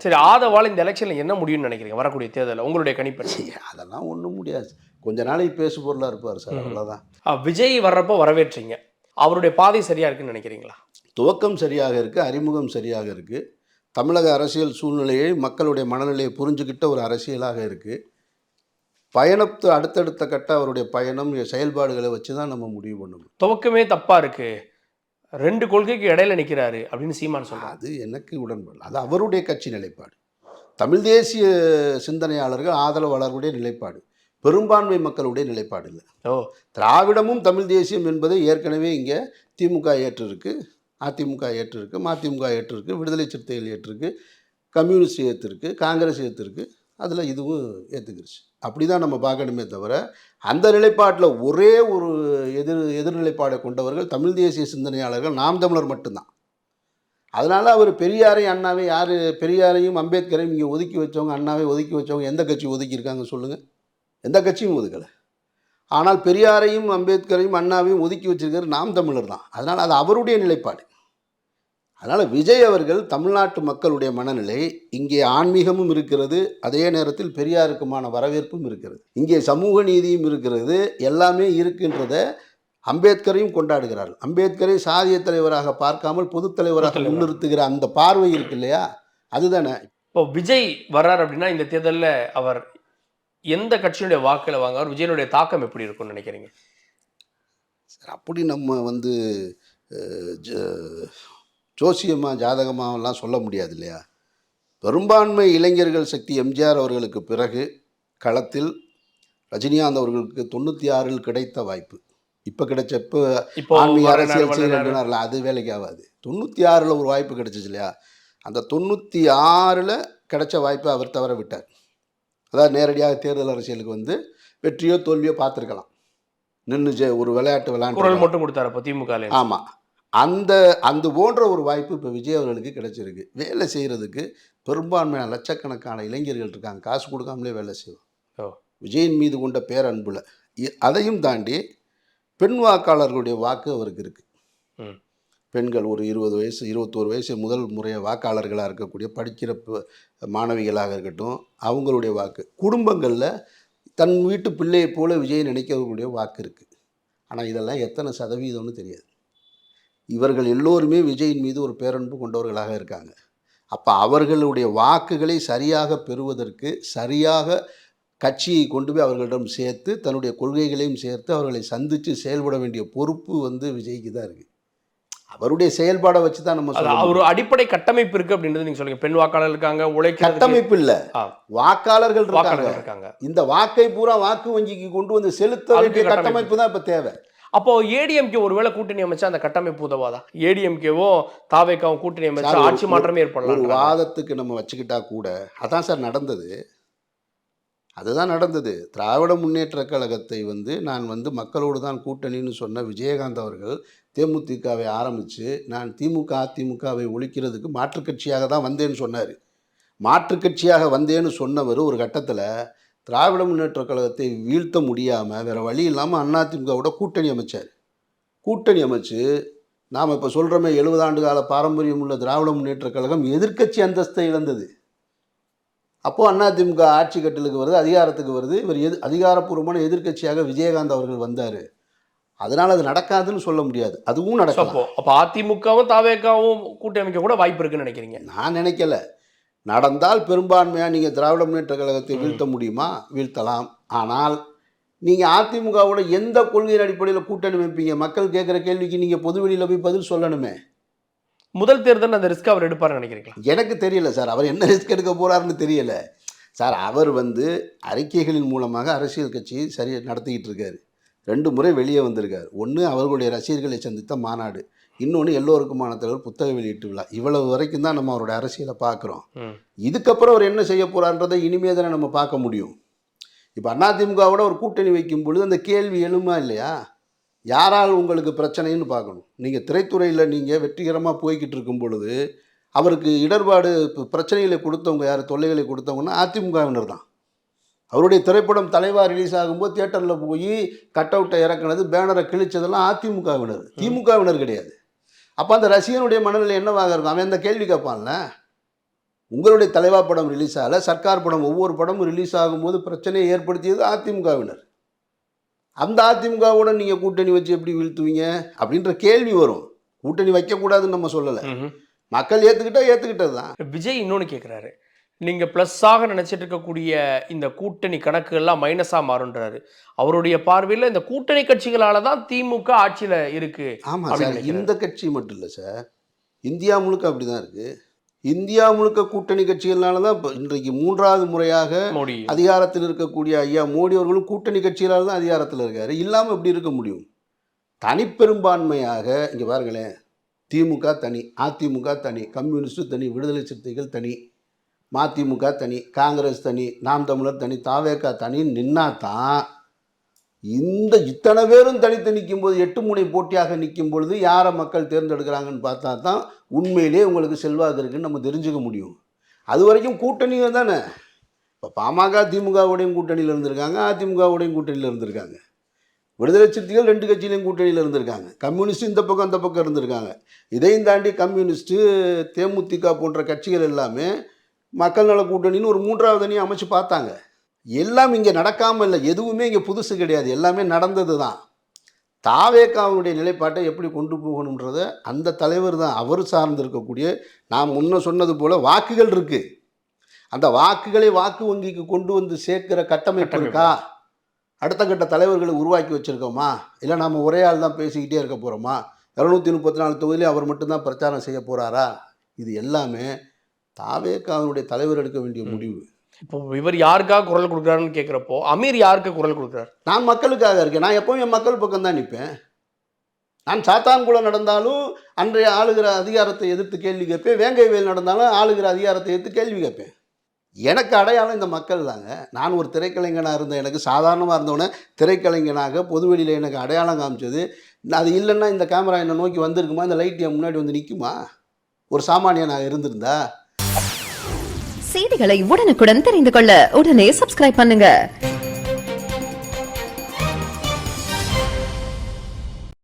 சரி, ஆதவால இந்த எலெக்ஷன்ல என்ன முடியும்னு நினைக்கிறீங்க? வரக்கூடிய தேர்தல்ல உங்களுடைய கணிப்பு என்ன? அதெல்லாம் ஒன்றும் முடியாது. கொஞ்ச நாளைக்கு பேசு பொருளாக இருப்பார் சார், ம்ஹ்ம். அவ்வளோதான். விஜய் வர்றப்போ வரவேற்றீங்க. அவருடைய பாதை சரியா இருக்குன்னு நினைக்கிறீங்களா? துவக்கம் சரியாக இருக்குது, அறிமுகம் சரியாக இருக்குது. தமிழக அரசியல் சூழ்நிலையை, மக்களுடைய மனநிலையை புரிஞ்சுக்கிட்ட ஒரு அரசியலாக இருக்குது. பயணத்து அடுத்தடுத்த கட்ட அவருடைய பயணம், செயல்பாடுகளை வச்சு தான் நம்ம முடிவு பண்ணணும். துவக்கமே தப்பா இருக்கு. 2 கொள்கைக்கு இடையில நிக்கிறாரு அப்படின்னு சீமான் சொல்றாரு. அது எனக்கு உடன்பாடு. அது அவருடைய கட்சி நிலைப்பாடு. தமிழ் தேசிய சிந்தனையாளர்கள், ஆதரவாளர்களுடைய நிலைப்பாடு. பெரும்பான்மை மக்களுடைய நிலைப்பாடு இல்லை. ஓ! திராவிடமும் தமிழ் தேசியம் என்பதை ஏற்கனவே இங்கே திமுக ஏற்றிருக்கு, அதிமுக ஏற்றிருக்கு, மதிமுக ஏற்றிருக்கு, விடுதலை சிறுத்தைகள் ஏற்றிருக்கு, கம்யூனிஸ்ட் ஏற்றிருக்கு, காங்கிரஸ் ஏற்றிருக்கு. அதில் இதுவும் ஏற்றுக்கிருச்சு. அப்படி தான் நம்ம பார்க்கணுமே தவிர, அந்த நிலைப்பாட்டில் ஒரே ஒரு எதிர்நிலைப்பாடை கொண்டவர்கள் தமிழ் தேசிய சிந்தனையாளர்கள், நாம் தமிழர் மட்டும்தான். அதனால் அவர் பெரியாரையும் அண்ணாவை, யார் பெரியாரையும் அம்பேத்கரையும் இங்கே ஒதுக்கி வச்சவங்க, அண்ணாவை ஒதுக்கி வச்சவங்க எந்த கட்சி ஒதுக்கியிருக்காங்க சொல்லுங்கள்? எந்த கட்சியும் ஒதுக்கலை. ஆனால் பெரியாரையும் அம்பேத்கரையும் அண்ணாவையும் ஒதுக்கி வச்சிருக்கிறது நாம் தமிழர் தான். அதனால் அது அவருடைய நிலைப்பாடு. அதனால் விஜய் அவர்கள் தமிழ்நாட்டு மக்களுடைய மனநிலை, இங்கே ஆன்மீகமும் இருக்கிறது, அதே நேரத்தில் பெரியாருக்குமான வரவேற்பும் இருக்கிறது, இங்கே சமூக நீதியும் இருக்கிறது, எல்லாமே இருக்கின்றத அம்பேத்கரையும் கொண்டாடுகிறார்கள். அம்பேத்கரை சாதிய தலைவராக பார்க்காமல் பொதுத் தலைவராக முன்னிறுத்துகிற அந்த பார்வை இருக்கு இல்லையா, அதுதானே. இப்போ விஜய் வர்றார் அப்படின்னா இந்த தேர்தலில் அவர் எந்த கட்சியினுடைய வாக்குகளை வாங்குவார்? விஜயனுடைய தாக்கம் எப்படி இருக்கும்னு நினைக்கிறீங்க? சார், அப்படி நம்ம ஜோசியமாக ஜாதகமாகலாம் சொல்ல முடியாது இல்லையா. பெரும்பான்மை இளைஞர்கள் சக்தி எம்ஜிஆர் அவர்களுக்கு பிறகு களத்தில் ரஜினிகாந்த் அவர்களுக்கு 96 கிடைத்த வாய்ப்பு. இப்போ கிடைச்ச இப்போ ஆன்மீக அரசியல் செய்யல, அது வேலைக்கு ஆகாது. 96 ஒரு வாய்ப்பு கிடைச்சிச்சு இல்லையா. அந்த 96 கிடைச்ச வாய்ப்பை அவர் தவற விட்டார். அதாவது நேரடியாக தேர்தல் அரசியலுக்கு வெற்றியோ தோல்வியோ பார்த்துருக்கலாம், நின்று ஒரு விளையாட்டு குரல் மட்டும் கொடுத்தாரு அப்போ திமுக. ஆமாம், அந்த போன்ற ஒரு வாய்ப்பு இப்போ விஜய் அவர்களுக்கு கிடைச்சிருக்கு. வேலை செய்கிறதுக்கு பெரும்பான்மையான லட்சக்கணக்கான இளைஞர்கள் இருக்காங்க, காசு கொடுக்காமலே வேலை செய்வோம். விஜயின் மீது கொண்ட பேரன்புல அதையும் தாண்டி பெண் வாக்காளர்களுடைய வாக்கு அவருக்கு இருக்குது. பெண்கள் ஒரு 20 வயசு 21 வயசு முதல் முறையாக வாக்காளர்களாக இருக்கக்கூடிய படிக்கிற மாணவிகளாக இருக்கட்டும், அவங்களுடைய வாக்கு, குடும்பங்களில் தன் வீட்டு பிள்ளையை போல விஜயை நினைக்கக்கூடிய வாக்கு இருக்குது. ஆனால் இதெல்லாம் எத்தனை சதவீதம்னு தெரியாது. இவர்கள் எல்லோருமே விஜயின் மீது ஒரு பேரன்பு கொண்டவர்களாக இருக்காங்க. அப்போ அவர்களுடைய வாக்குகளை சரியாக பெறுவதற்கு சரியாக கட்சியை கொண்டு போய் அவர்களிடம் சேர்த்து தன்னுடைய கொள்கைகளையும் சேர்த்து அவர்களை சந்தித்து செயல்பட வேண்டிய பொறுப்பு விஜய்க்கு தான் இருக்குது. அவருடைய செயல்பாடை வச்சு தான் நம்ம சொல்றோம். ஒரு அடிப்படை கட்டமைப்பு இருக்குது அப்படின்றது நீங்கள் சொல்லுங்கள். பெண் வாக்காளர் இருக்காங்க, உழைக்க கட்டமைப்பு இல்லை, வாக்காளர்கள் இருக்காங்க. இந்த வாக்கை பூரா வாக்கு வங்கிக்கு கொண்டு செலுத்த வேண்டிய கட்டமைப்பு தான் இப்போ தேவை. அப்போ ஏடிஎம்கே ஒருவேளை கூட்டணி அமைச்சா அந்த கட்டமைப்பு உதவாதா? ஏடிஎம்கேவும் தாவேக்காவும் கூட்டணி அமைச்சா ஆட்சி மாற்றமே ஏற்படலாம். ஒரு வாதத்துக்கு நம்ம வச்சுக்கிட்டா கூட அதான் சார் நடந்தது. அதுதான் நடந்தது. திராவிட முன்னேற்ற கழகத்தை நான் மக்களோடு தான் கூட்டணின்னு சொன்ன விஜயகாந்த் அவர்கள் தேமுதிகவை ஆரம்பித்து நான் திமுக அதிமுகவை ஒழிக்கிறதுக்கு மாற்றுக் கட்சியாக தான் வந்தேன்னு சொன்னார். மாற்றுக் கட்சியாக வந்தேன்னு சொன்னவர் ஒரு கட்டத்தில் திராவிட முன்னேற்ற கழகத்தை வீழ்த்த முடியாமல் வேறு வழி இல்லாமல் அதிமுகவோட கூட்டணி அமைச்சார். கூட்டணி அமைச்சு நாம் இப்போ சொல்கிறோமே 70 ஆண்டு கால பாரம்பரியம் உள்ள திராவிட முன்னேற்ற கழகம் எதிர்க்கட்சி அந்தஸ்தை இழந்தது. அப்போது அதிமுக ஆட்சி கட்டலுக்கு வருது, அதிகாரத்துக்கு வருது. இவர் அதிகாரப்பூர்வமான எதிர்க்கட்சியாக விஜயகாந்த் அவர்கள் வந்தார். அதனால் அது நடக்காதுன்னு சொல்ல முடியாது, அதுவும் நடக்கும். அப்போ அதிமுகவும் தாவேக்காவும் கூட்டணி அமைக்க கூட வாய்ப்பு இருக்குன்னு நினைக்கிறீங்க? நான் நினைக்கல. நடந்தால் பெரும்பான்மையாக நீங்கள் திராவிட முன்னேற்ற கழகத்தை வீழ்த்த முடியுமா? வீழ்த்தலாம். ஆனால் நீங்கள் அதிமுகவோட எந்த கொள்கையின் அடிப்படையில் கூட்டணி வைப்பீங்க? மக்கள் கேட்குற கேள்விக்கு நீங்கள் பொதுவெளியில் போய் பதில் சொல்லணுமே. முதல் தேர்தல் அந்த ரிஸ்க் அவர் எடுப்பார்னு நினைக்கிறீங்களா? எனக்கு தெரியல சார், அவர் என்ன ரிஸ்க் எடுக்க போகிறாருன்னு தெரியல சார். அவர் அறிக்கைகளின் மூலமாக அரசியல் கட்சியை சரியாக நடத்திக்கிட்டு இருக்காரு. 2 முறை வெளியே வந்திருக்கார். ஒன்று அவர்களுடைய ரசிகர்களை சந்தித்த மாநாடு, இன்னொன்று எல்லோருக்குமான தலைவர் புத்தக வெளியீட்டு விழா. இவ்வளவு வரைக்கும் தான் நம்ம அவருடைய அரசியலை பார்க்குறோம். இதுக்கப்புறம் அவர் என்ன செய்ய போகிறான்றதை இனிமே தானே நம்ம பார்க்க முடியும். இப்போ அதிமுகவோட ஒரு கூட்டணி வைக்கும் பொழுது அந்த கேள்வி எழுமா இல்லையா? யாரால் உங்களுக்கு பிரச்சனைன்னு பார்க்கணும். நீங்கள் திரைத்துறையில் நீங்கள் வெற்றிகரமாக போய்கிட்டு இருக்கும் பொழுது அவருக்கு இடர்பாடு பிரச்சனைகளை கொடுத்தவங்க யார், தொல்லைகளை கொடுத்தவங்கன்னா அதிமுகவினர் தான். அவருடைய திரைப்படம் தலைவா ரிலீஸ் ஆகும்போது தியேட்டரில் போய் கட் அவுட்டை இறக்குனது, பேனரை கிழிச்சதெல்லாம் அதிமுகவினர், திமுகவினர் கிடையாது. அப்போ அந்த ரசிகனுடைய மனநிலை என்னவாக இருக்கும்? அவன் இந்த கேள்வி கேட்பான்ல. உங்களுடைய தலைவா படம் ரிலீஸ் ஆகல, சர்க்கார் படம் ஒவ்வொரு படமும் ரிலீஸ் ஆகும்போது பிரச்சனையை ஏற்படுத்தியது அதிமுகவினர். அந்த அதிமுகவோட நீங்கள் கூட்டணி வச்சு எப்படி வீழ்த்துவீங்க அப்படின்ற கேள்வி வரும். கூட்டணி வைக்கக்கூடாதுன்னு நம்ம சொல்லலை, மக்கள் ஏற்றுக்கிட்டது தான். விஜய் இன்னொன்று கேட்குறாரு, நீங்கள் ப்ளஸ்ஸாக நினச்சிட்டு இருக்கக்கூடிய இந்த கூட்டணி கணக்குகள்லாம் மைனஸாக மாறுன்றாரு. அவருடைய பார்வையில் இந்த கூட்டணி கட்சிகளால் தான் திமுக ஆட்சியில் இருக்குது. ஆமாம் சார், இந்த கட்சி மட்டும் இல்லை சார், இந்தியா முழுக்க அப்படி தான் இருக்குது. இந்தியா முழுக்க கூட்டணி கட்சிகள்னால தான் இப்போ இன்றைக்கு 3வது முறையாக மோடி அதிகாரத்தில் இருக்கக்கூடிய ஐயா மோடி அவர்களும் கூட்டணி கட்சிகளால் தான் அதிகாரத்தில் இருக்கார். இல்லாமல் எப்படி இருக்க முடியும்? தனிப்பெரும்பான்மையாக இங்கே பாருங்களேன், திமுக தனி, அதிமுக தனி, கம்யூனிஸ்ட் தனி, விடுதலை சிறுத்தைகள் தனி, மதிமுக தனி, காங்கிரஸ் தனி, நாம் தமிழர் தனி, தாவேகா தனின்னு நின்னா தான் இந்த இத்தனை பேரும் தனித்து நிற்கும் போது 8 முனை போட்டியாக நிற்கும் பொழுது யாரை மக்கள் தேர்ந்தெடுக்கிறாங்கன்னு பார்த்தா தான் உண்மையிலே உங்களுக்கு செல்வாக்கு இருக்குன்னு நம்ம தெரிஞ்சுக்க முடியும். அது வரைக்கும் கூட்டணிங்க தானே. இப்போ பாமக திமுகவுடையும் கூட்டணியில் இருந்திருக்காங்க, அதிமுகவுடையும் கூட்டணியில் இருந்திருக்காங்க, விடுதலை சிறுத்தைகள் 2 கட்சியிலையும் கூட்டணியில் இருந்திருக்காங்க, கம்யூனிஸ்ட் இந்த பக்கம் அந்த பக்கம் இருந்திருக்காங்க. இதையும் தாண்டி கம்யூனிஸ்ட்டு, தேமுதிக போன்ற கட்சிகள் எல்லாமே மக்கள் நல கூட்டணின்னு ஒரு 3வது அணியை அமைச்சு பார்த்தாங்க. எல்லாம் இங்கே நடக்காமல் இல்லை, எதுவுமே இங்கே புதுசு கிடையாது, எல்லாமே நடந்தது தான். தாவேகாவுடைய நிலைப்பாட்டை எப்படி கொண்டு போகணுன்றத அந்த தலைவர் தான், அவர் சார்ந்து இருக்கக்கூடிய, நான் முன்ன சொன்னது போல் வாக்குகள் இருக்குது, அந்த வாக்குகளை வாக்கு வங்கிக்கு கொண்டு வந்து சேர்க்கிற கட்டமைப்பு இருக்கா? அடுத்த கட்ட தலைவர்களை உருவாக்கி வச்சுருக்கோமா? இல்லை நாம் ஒரே ஆள் தான் பேசிக்கிட்டே இருக்க போகிறோமா? 234 தொகுதியிலே அவர் மட்டும்தான் பிரச்சாரம் செய்ய போகிறாரா? இது எல்லாமே தாவேகாவுடைய தலைவர் எடுக்க வேண்டிய முடிவு. இப்போ இவர் யாருக்காக குரல் கொடுக்குறாருன்னு கேட்குறப்போ அமீர் யாருக்கு குரல் கொடுக்குறாரு? நான் மக்களுக்காக இருக்கேன். நான் எப்பவும் என் மக்கள் பக்கம் தான் நிற்பேன். நான் சாத்தான்குளம் நடந்தாலும் அன்றைய ஆளுகிற அதிகாரத்தை எதிர்த்து கேள்வி கேட்பேன், வேங்கை வேல் நடந்தாலும் ஆளுகிற அதிகாரத்தை எதிர்த்து கேள்வி கேட்பேன். எனக்கு அடையாளம் இந்த மக்கள் தாங்க. நான் ஒரு திரைக்கலைஞனாக இருந்தேன், எனக்கு சாதாரணமாக இருந்தவொடனே திரைக்கலைஞனாக பொதுவெளியில் எனக்கு அடையாளம் காமிச்சது. அது இல்லைன்னா இந்த கேமரா என்னை நோக்கி வந்திருக்குமா, இந்த லைட் என் முன்னாடி வந்து நிற்குமா? ஒரு சாமானியனாக இருந்திருந்தா? செய்திகளை உடனுக்குடன் தெரிந்து கொள்ள உடனே சப்ஸ்கிரைப் பண்ணுங்க.